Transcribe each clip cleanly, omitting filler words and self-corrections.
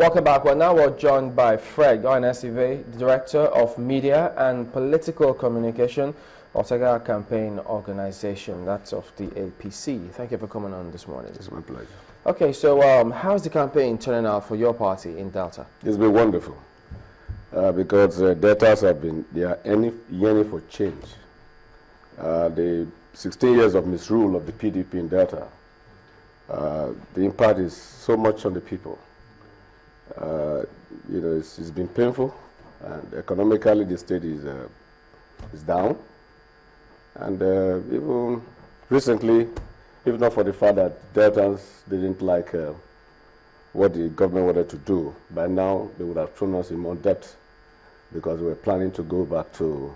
Welcome back. We're joined by Fred Oghenesivbe, Director of Media and Political Communication, Otega Campaign Organization, that's of the APC. Thank you for coming on this morning. It's my pleasure. Okay, so how's the campaign turning out for your party in Delta? It's been wonderful because Deltas have been yearning for change. The 16 years of misrule of the PDP in Delta, the impact is so much on the people. It's been painful, and economically the state is down. And even recently, if not for the fact that Deltans didn't like what the government wanted to do, by now they would have thrown us in more debt because we were planning to go back to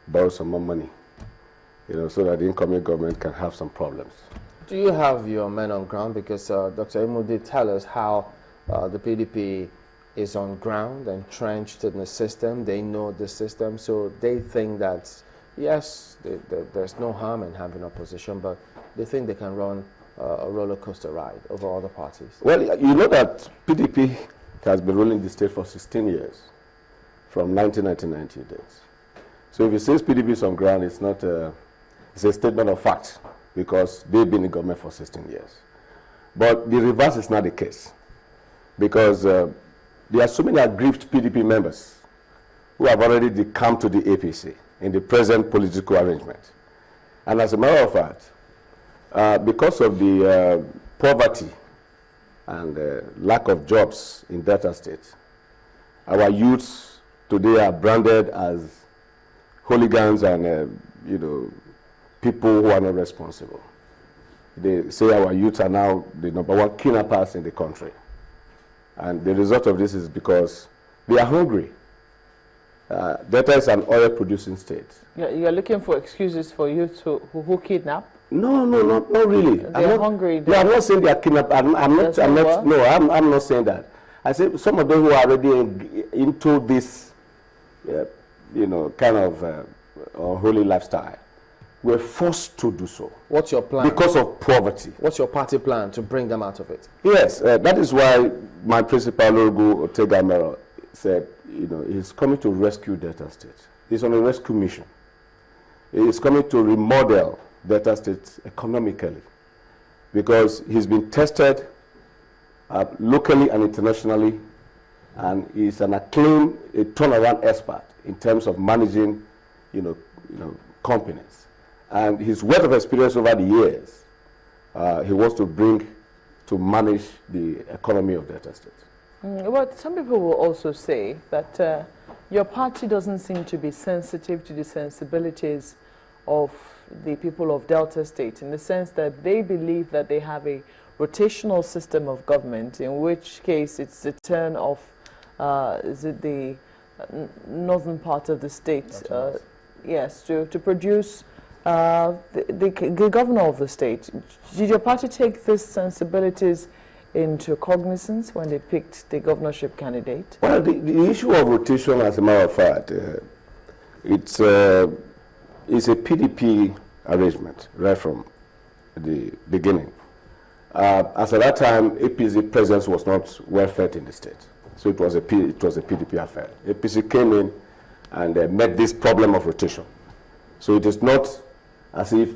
borrow some more money, so that the incoming government can have some problems. Do you have your men on ground? Because Dr. Imo did tell us how the PDP is on ground, entrenched in the system. They know the system, so they think that, yes, there's no harm in having opposition, but they think they can run a roller coaster ride over other parties. Well, you know that PDP has been ruling the state for 16 years, from 1990 days. So if it says PDP is on ground, it's not it's a statement of fact, because they've been in government for 16 years. But the reverse is not the case, because there are so many aggrieved PDP members who have already decamped to the APC in the present political arrangement. And as a matter of fact, because of the poverty and lack of jobs in Delta State, our youths today are branded as hooligans and people who are not responsible. They say our youth are now the #1 kidnappers in the country. And the result of this is because they are hungry. Delta is an oil-producing state. You're looking for excuses for youth who kidnap? No, not really. They're hungry. No, I'm not saying they are kidnapped. I'm not saying that. I say some of them who are already into this, kind of unholy lifestyle, were forced to do so. What's your plan? Because of poverty. What's your party plan to bring them out of it? Yes, that is why my principal, Otega Mero, said, he's coming to rescue Delta State. He's on a rescue mission. He's coming to remodel Delta State economically, because he's been tested locally and internationally, and he's an acclaimed turnaround expert in terms of managing, companies. And his wealth of experience over the years, he wants to bring to manage the economy of Delta State. Well, some people will also say that your party doesn't seem to be sensitive to the sensibilities of the people of Delta State, in the sense that they believe that they have a rotational system of government, in which case it's the turn of, is it the northern part of the state, yes, to produce the governor of the state. Did your party take these sensibilities into cognizance when they picked the governorship candidate? Well, the issue of rotation, as a matter of fact, it's a PDP arrangement right from the beginning. As at that time, APC presence was not well felt in the state, so it was a PDP affair. APC came in and met this problem of rotation. So it is not as if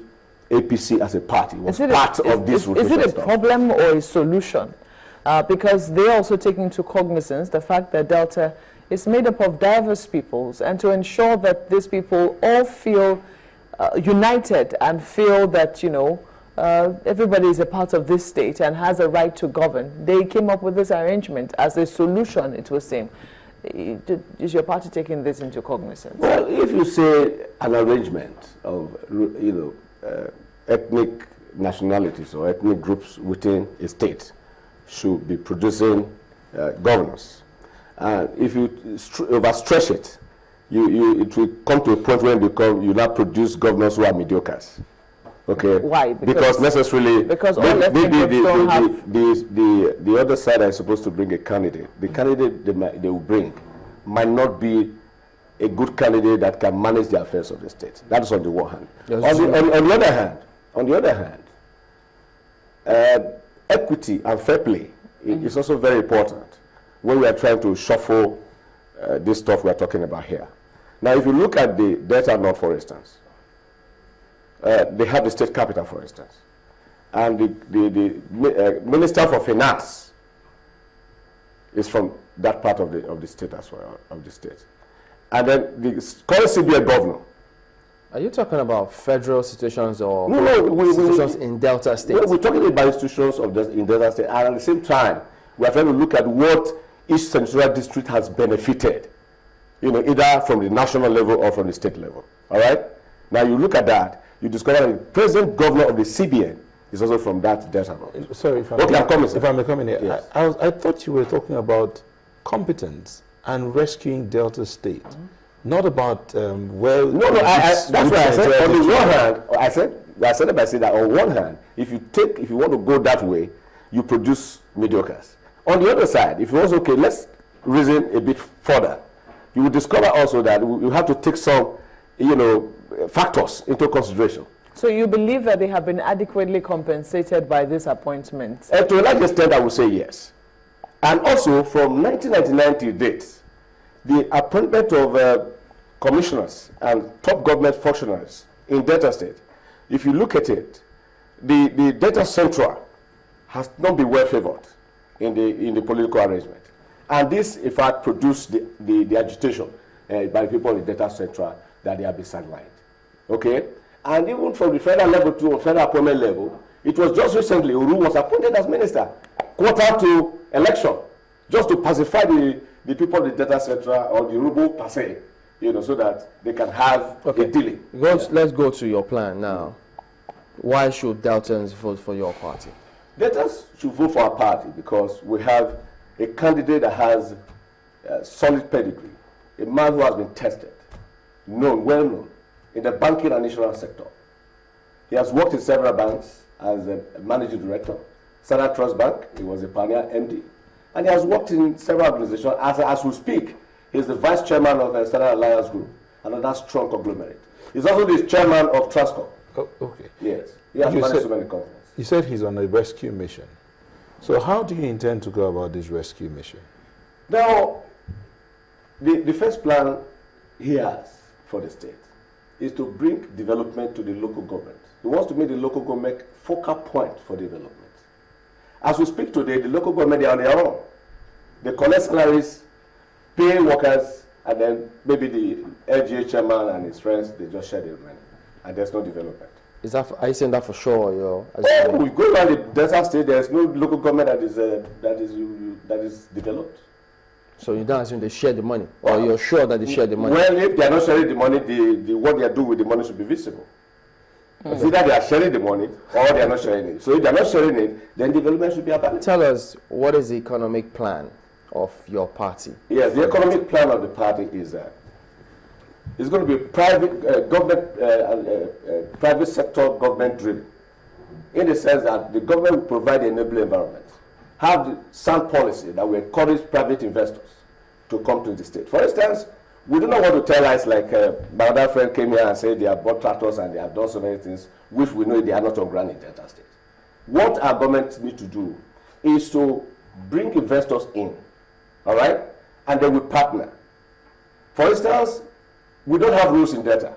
APC as a party was part of this rotation. Is it a problem or a solution? Because they also take into cognizance the fact that Delta is made up of diverse peoples, and to ensure that these people all feel united and feel that, everybody is a part of this state and has a right to govern, they came up with this arrangement as a solution, it was saying. Is your party taking this into cognizance? Well, if you say an arrangement of, ethnic nationalities or ethnic groups within a state should be producing governors, and if you overstretch it, it will come to a point when you now produce governors who are mediocres. Okay. Why? Because necessarily, because all ethnic groups don't have. The other side is supposed to bring a candidate. The candidate they will bring might not be a good candidate that can manage the affairs of the state. That is on the one hand. Yes. On the other hand, equity and fair play is also very important. when we are trying to shuffle this stuff we are talking about here. Now, if you look at the Delta North, for instance, they have the state capital, for instance, and the Minister for Finance is from that part of the state as well, of the state. And then the current CBN governor. Are you talking about federal institutions or No, institutions in Delta State? We're talking about institutions in Delta State, and at the same time, we are trying to look at what each senatorial district has benefited, either from the national level or from the state level. All right? Now, you look at that, you discover that the present governor of the CBN is also from that Delta North. Sorry, if I may come in here. Yes. I thought you were talking about competence and rescuing Delta State. Not about that's what I said. On the one hand, I said by saying that on one hand, if you want to go that way, you produce mediocres. On the other side, if you also let's reason a bit further, you will discover also that you have to take some, factors into consideration. So you believe that they have been adequately compensated by this appointment? To a large extent, I would say yes. And also, from 1999 to date, the appointment of commissioners and top government functionaries in Delta State, if you look at it, the Delta Central has not been well favored in the political arrangement. And this, in fact, produced the agitation by people in Delta Central that they have been sidelined. Okay? And even from the federal level to federal appointment level, it was just recently Uru was appointed as minister, quarter to election, just to pacify the people in the Delta Central or the Urubu per se, so that they can have a dealing. Let's go to your plan now. Why should Deltans vote for your party? Deltans should vote for our party because we have a candidate that has a solid pedigree, a man who has been tested, well known, in the banking and insurance sector. He has worked in several banks as a managing director. Standard Trust Bank, he was a pioneer MD. And he has worked in several organizations. As we speak, he's the vice chairman of Standard Alliance Group, another strong conglomerate. He's also the chairman of Trustco. Oh, okay. Yes. He has managed so many companies. You said he's on a rescue mission. So how do you intend to go about this rescue mission? Now, the first plan he has for the state is to bring development to the local government. He wants to make the local government focal point for development. As we speak today, the local government, they are on their own. They collect salaries, pay workers, and then maybe the LGA chairman and his friends, they just share their money. And there's no development. Are you saying that for sure? We go around the Delta State, there's no local government that is developed. So you don't assume they share the money, or you're sure that they share the money? Well, if they are not sharing the money, what they are doing with the money should be visible. It's either they are sharing the money or they are not sharing it. So if they are not sharing it, then development should be apparent. Tell us, what is the economic plan of your party? Yes, the economic plan of the party is it's going to be private private sector government driven, in the sense that the government will provide an enabling environment, have the sound policy that will encourage private investors to come to the state. For instance, we do not want to tell us like my other friend came here and said they have bought tractors and they have done so many things, which we know they are not on ground in Delta State. What our government needs to do is to bring investors in, all right, and then we partner. For instance, we don't have rules in Delta.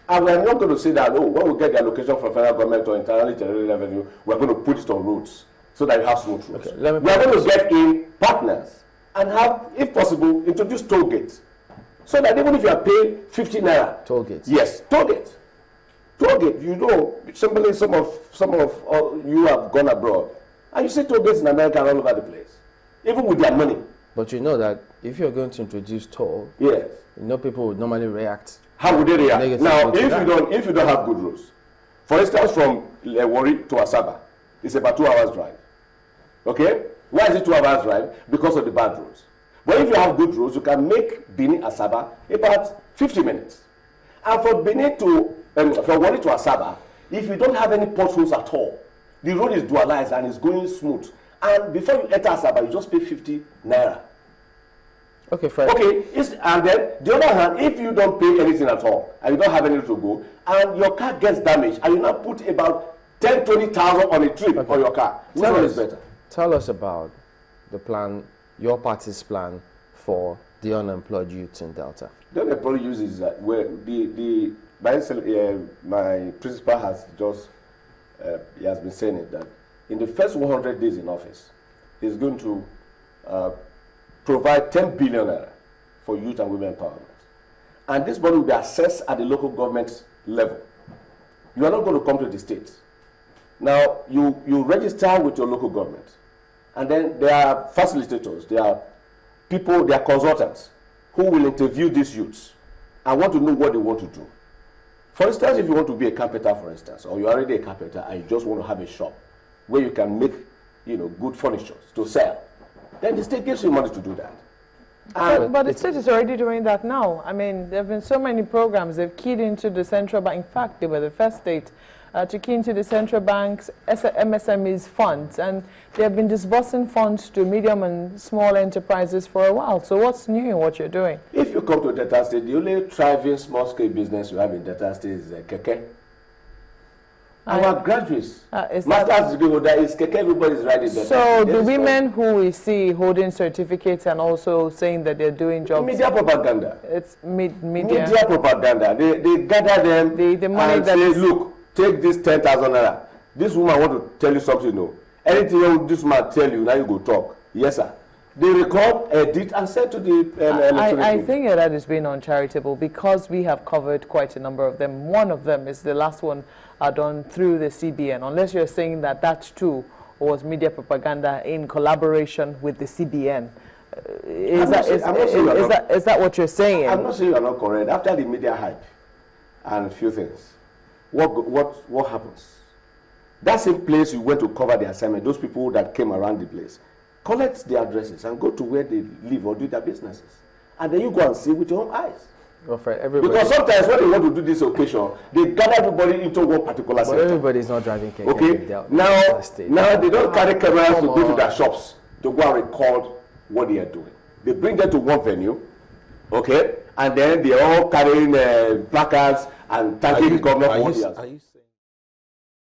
And we are not going to say that, when we get the allocation from federal government or internally generated revenue, we are going to put it on roads so that you have smooth roads. Okay, we are going to get in partners and have, if possible, introduce toll gates. So that even if you are paying 50 naira. Toll gates? Yes, toll gate. Toll gate, simply some of you have gone abroad. And you see toll gates in America all over the place, even with their money. But you know that if you're going to introduce toll, yes, people would normally react. How would they react? Now, if you don't have good roads, for instance, from Warri to Asaba, it's about 2 hours drive. Okay? Why is it 2 hours drive? Because of the bad roads. But if you have good roads, you can make Benin Asaba about 50 minutes. And from Benin to from Warri to Asaba, if you don't have any potholes at all, the road is dualized and it's going smooth. And before you enter Asaba, you just pay 50 naira. Okay, fine. Okay, and then the other hand, if you don't pay anything at all and you don't have anywhere to go, and your car gets damaged, and you now put about 10,000 to 20,000 on a trip on your car, which one is better? Tell us about the plan your party's plan for the unemployed youths in Delta? The unemployed youth is where my principal has just he has been saying it, that in the first 100 days in office, he's going to provide 10 billion naira for youth and women empowerment. And this money will be assessed at the local government level. You are not going to come to the state. Now, you register with your local government. And then there are facilitators, there are people, there are consultants who will interview these youths and want to know what they want to do. For instance, if you want to be a carpenter, for instance, or you're already a carpenter and you just want to have a shop where you can make, good furniture to sell, then the state gives you money to do that. But the state is already doing that now. I mean, there have been so many programs. They've keyed into the central bank. In fact, they were the first state to key into the central bank's MSMEs funds. And they have been disbursing funds to medium and small enterprises for a while. So what's new in what you're doing? If you come to Delta State, the only thriving small-scale business you have in Delta State is Keke. Our graduates, master's degree holder is Keke, everybody is riding Delta. So the women who we see holding certificates and also saying that they're doing jobs. Media propaganda. It's media. Media propaganda. They gather them the money and say, look, take this 10,000 naira. This woman want to tell you something, no. Anything this man tell you, now you go talk. Yes, sir. They record, edit, and send to the I think that is being uncharitable because we have covered quite a number of them. One of them is the last one done through the CBN, unless you're saying that that too was media propaganda in collaboration with the CBN. Is that what you're saying? I'm not saying you're not correct. After the media hype and a few things, what happens? That same place you went to cover the assignment, those people that came around the place, collect their addresses and go to where they live or do their businesses. And then you go and see with your own eyes. Well, because sometimes when they want to do this occasion, they gather everybody into one particular center. But everybody's not driving Keke. Okay, now they don't carry cameras to go to their shops to go and record what they are doing. They bring them to one venue, okay, and then they're all carrying placards and thanking the government for what they are.